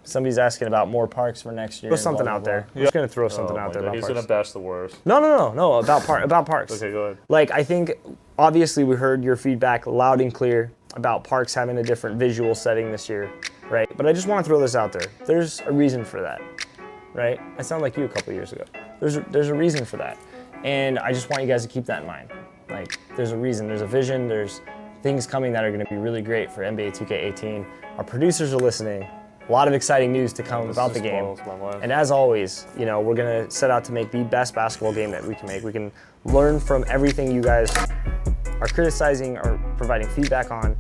Somebody's asking about more parks for next year. Throw something out there. I'm just gonna throw something out there about He's parks. gonna bash the worst. No, about parks. Okay, go ahead. Like, I think, obviously, we heard your feedback loud and clear about parks having a different visual setting this year, right? But I just want to throw this out there. There's a reason for that, right? I sound like you a couple years ago. There's a reason for that, and I just want you guys to keep that in mind. Like, there's a reason, there's a vision, there's things coming that are going to be really great for NBA 2K18. Our producers are listening. A lot of exciting news to come about the game. And as always, you know, we're going to set out to make the best basketball game that we can make. We can learn from everything you guys are criticizing or providing feedback on.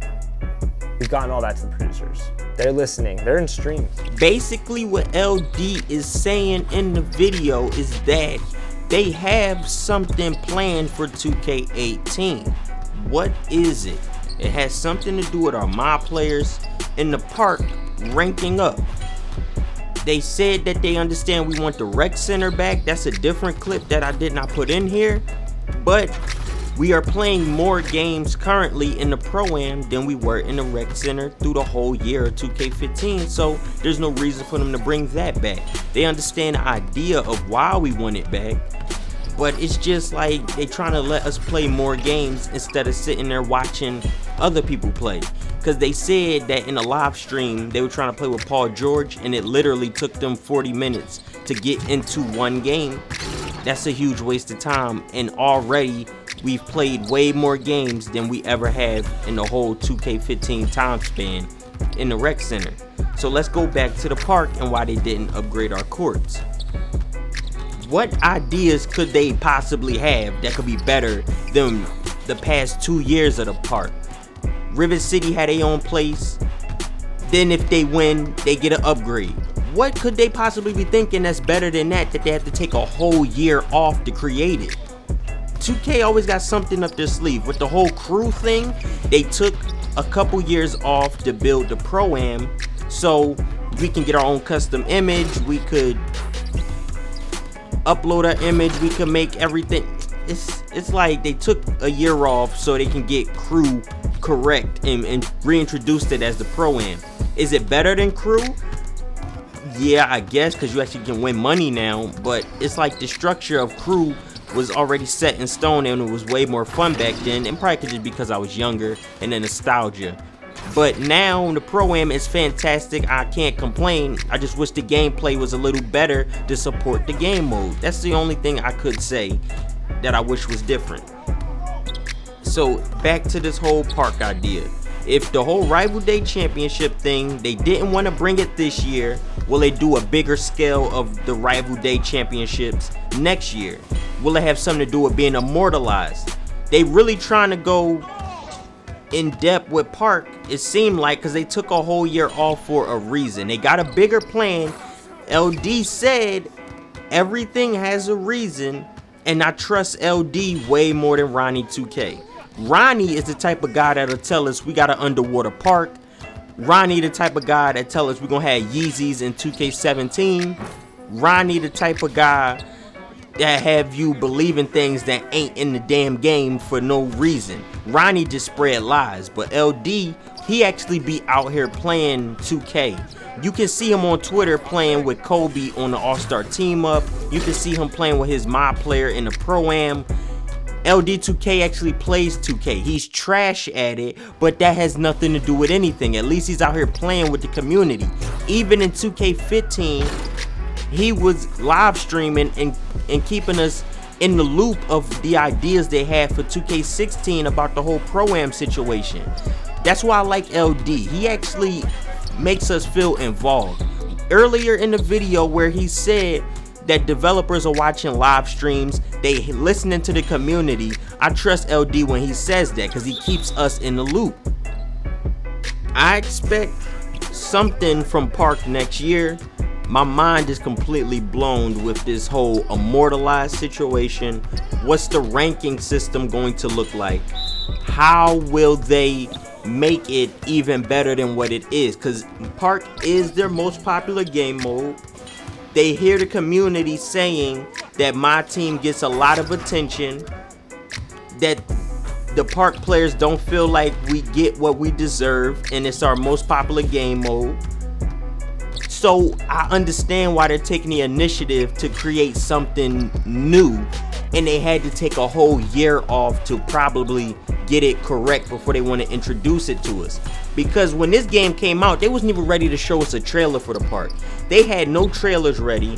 We've gotten all that to the producers. They're listening. They're in stream. Basically, what LD is saying in the video is that they have something planned for 2K18. What is it? It has something to do with our mob players in the park ranking up. They said that they understand we want the rec center back. That's a different clip that I did not put in here, but we are playing more games currently in the Pro-Am than we were in the rec center through the whole year of 2K15, so there's no reason for them to bring that back. They understand the idea of why we want it back, but it's just like they trying to let us play more games instead of sitting there watching other people play. Because they said that in a live stream they were trying to play with Paul George and it literally took them 40 minutes to get into one game. That's a huge waste of time, and already we've played way more games than we ever have in the whole 2K15 time span in the rec center. So let's go back to the park and why they didn't upgrade our courts. What ideas could they possibly have that could be better than the past 2 years of the park? Rivet City had their own place. Then if they win, they get an upgrade. What could they possibly be thinking that's better than that they have to take a whole year off to create it? 2K always got something up their sleeve. With the whole crew thing, they took a couple years off to build the Pro-Am so we can get our own custom image. We could upload our image. We could make everything. It's like they took a year off so they can get crew correct and reintroduced it as the Pro-Am. Is it better than crew? Yeah, I guess, because you actually can win money now, but it's like the structure of crew was already set in stone and it was way more fun back then, and probably just because I was younger and the nostalgia. But now the Pro-Am is fantastic. I can't complain. I just wish the gameplay was a little better to support the game mode. That's the only thing I could say that I wish was different. So back to this whole park idea. If the whole Rival Day Championship thing, they didn't want to bring it this year, will they do a bigger scale of the Rival Day Championships next year? Will it have something to do with being immortalized? They really trying to go in depth with park, it seemed like, because they took a whole year off for a reason. They got a bigger plan. LD said everything has a reason, and I trust LD way more than Ronnie 2K. Ronnie is the type of guy that'll tell us we got an underwater park. Ronnie the type of guy that tell us we're gonna have Yeezys in 2K17. Ronnie the type of guy that have you believing things that ain't in the damn game for no reason. Ronnie just spread lies, but LD, he actually be out here playing 2K. You can see him on Twitter playing with Kobe on the All-Star team up. You can see him playing with his mob player in the Pro-Am. LD2K actually plays 2K. He's trash at it, but that has nothing to do with anything. At least he's out here playing with the community. Even in 2K15, he was live streaming and keeping us in the loop of the ideas they had for 2K16 about the whole Pro-Am situation. That's why I like LD. He actually makes us feel involved. Earlier in the video where he said that developers are watching live streams, they listening to the community, I trust LD when he says that because he keeps us in the loop. I expect something from Park next year. My mind is completely blown with this whole immortalized situation. What's the ranking system going to look like? How will they make it even better than what it is? Because Park is their most popular game mode. They hear the community saying that my team gets a lot of attention, that the Park players don't feel like we get what we deserve, and it's our most popular game mode. So I understand why they're taking the initiative to create something new, and they had to take a whole year off to probably get it correct before they want to introduce it to us. Because when this game came out, they wasn't even ready to show us a trailer for the park. They had no trailers ready.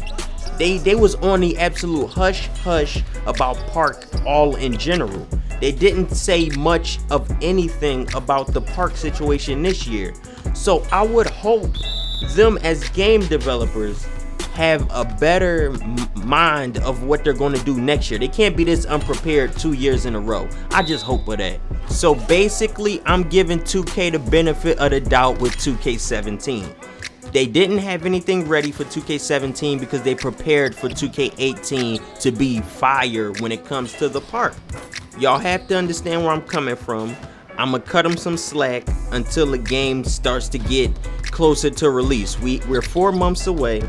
They was on the absolute hush hush about park all in general. They didn't say much of anything about the park situation this year. So I would hope them as game developers have a better mind of what they're going to do next year. They can't be this unprepared 2 years in a row. I just hope for that. So basically, I'm giving 2K the benefit of the doubt with 2K17. They didn't have anything ready for 2K17 because they prepared for 2K18 to be fire when it comes to the park. Y'all have to understand where I'm coming from. I'm gonna cut them some slack until the game starts to get closer to release. We're 4 months away.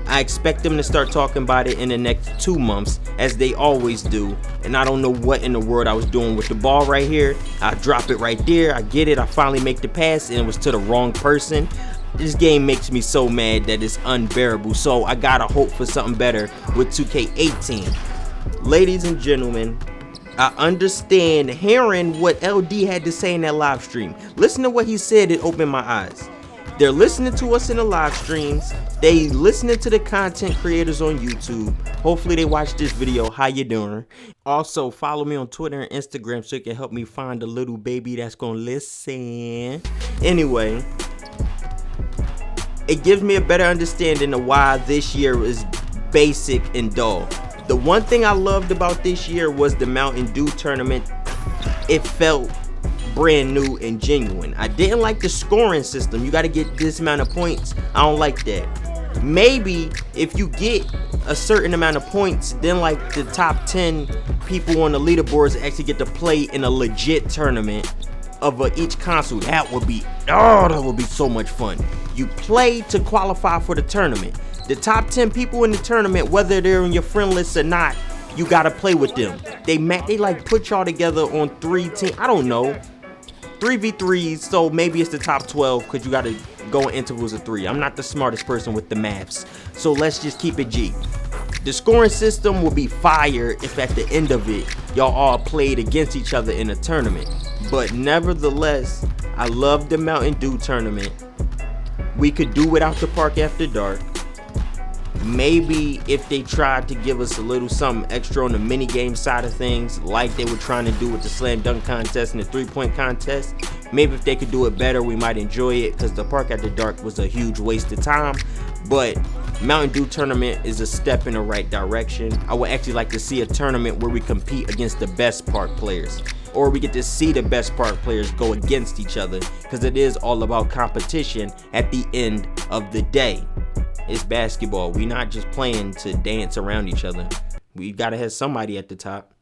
I expect them to start talking about it in the next 2 months, as they always do. And I don't know what in the world I was doing with the ball right here. I drop it right there. I get it. I finally make the pass, and it was to the wrong person. This game makes me so mad that it's unbearable. So I gotta hope for something better with 2K18. Ladies and gentlemen, I understand hearing what LD had to say in that live stream. Listen to what he said, it opened my eyes. They're listening to us in the live streams. They listening to the content creators on YouTube. Hopefully they watch this video. How you doing? Also, follow me on Twitter and Instagram so you can help me find a little baby that's gonna listen. Anyway, it gives me a better understanding of why this year is basic and dull. The one thing I loved about this year was the Mountain Dew tournament. It felt brand new and genuine. I didn't like the scoring system. You got to get this amount of points. I don't like that. Maybe if you get a certain amount of points, then like the top 10 people on the leaderboards actually get to play in a legit tournament of each console. That would be so much fun. You play to qualify for the tournament. The top 10 people in the tournament, whether they're on your friend list or not, you gotta play with them. They like put y'all together on 3 teams. I don't know, 3v3s. So maybe it's the top 12 because you gotta go in intervals of 3. I'm not the smartest person with the maths, so let's just keep it G. The scoring system will be fire if at the end of it y'all all played against each other in a tournament. But nevertheless, I love the Mountain Dew tournament. We could do without the park after dark. Maybe if they tried to give us a little something extra on the mini game side of things, like they were trying to do with the slam dunk contest and the 3-point contest, maybe if they could do it better, we might enjoy it, because the park after dark was a huge waste of time. But Mountain Dew tournament is a step in the right direction. I would actually like to see a tournament where we compete against the best park players, or we get to see the best park players go against each other, because it is all about competition at the end of the day. It's basketball. We not just playing to dance around each other. We gotta have somebody at the top.